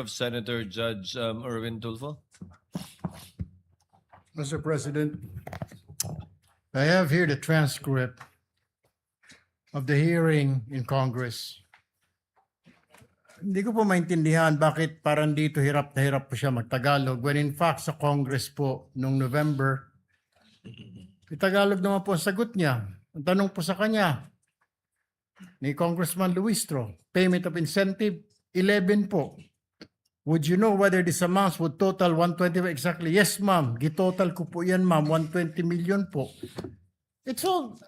of Senator Judge Erwin Tulfo. Mr. President, I have here the transcript of the hearing in Congress. Hindi ko po maintindihan bakit parang dito hirap na hirap po siya magtagalog when in fact sa Congress po noong November, Tagalog naman po ang sagot niya. Ang tanong po sa kanya ni Congressman Luistro, payment of incentive, 11 po. Would you know whether this amounts would total 120 exactly? Yes, ma'am. Gitotal ko po yan, ma'am. 120 million po. It's all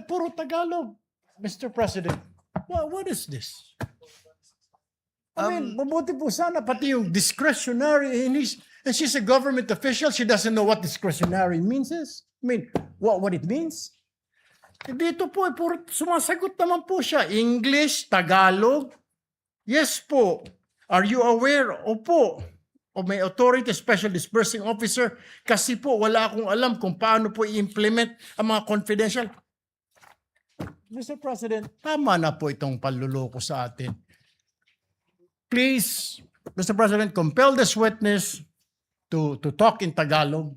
puro Tagalog, Mr. President. What is this? I mean, mabuti po sana pati yung discretionary. And she's a government official. She doesn't know what discretionary means is. I mean, what it means. Dito po, puro sumasagot naman po siya. English, Tagalog. Yes po. Are you aware? Opo. O may authority, special disbursing officer. Kasi po, wala akong alam kung paano po i-implement ang mga confidential. Mr. President, tama na po itong panluloko sa atin. Please, Mr. President, compel this witness to talk in Tagalog.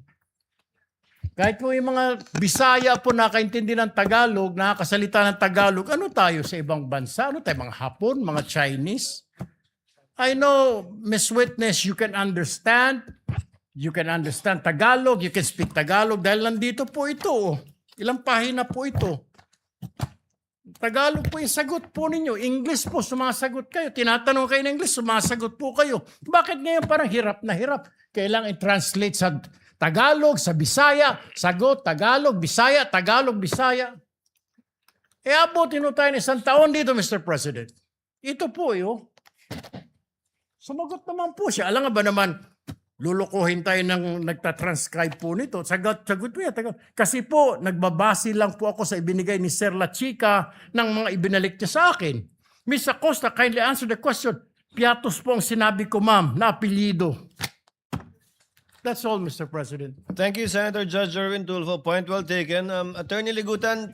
Kahit po yung mga Bisaya po nakaintindi ng Tagalog, nakakasalita ng Tagalog, ano tayo sa ibang bansa? Ano tayo, mga Hapon, mga Chinese? I know, Ms. Witness, you can understand Tagalog, you can speak Tagalog dahil nandito po ito. Ilang pahina po ito. Tagalog po yung sagot po ninyo. English po, sumasagot kayo. Tinatanong kayo ng English, sumasagot po kayo. Bakit ngayon parang hirap na hirap? Kailangan i-translate sa Tagalog, sa Bisaya, sagot, Tagalog, Bisaya, Tagalog, Bisaya. E abutin mo tayo ng isang taon dito, Mr. President. Ito po yun. Sumagot naman po siya. Alam nga ba naman, lulukuhin tayo ng nagtatranscribe po nito. Sagot po yan. Kasi po, nagbabase lang po ako sa ibinigay ni Sir La Chica ng mga ibinalik niya sa akin. Ms. Acosta, kindly answer the question. Piatos po ang sinabi ko, ma'am, na apelido. That's all, Mr. President. Thank you, Senator Judge Erwin Tulfo. Point well taken. Attorney Ligutan,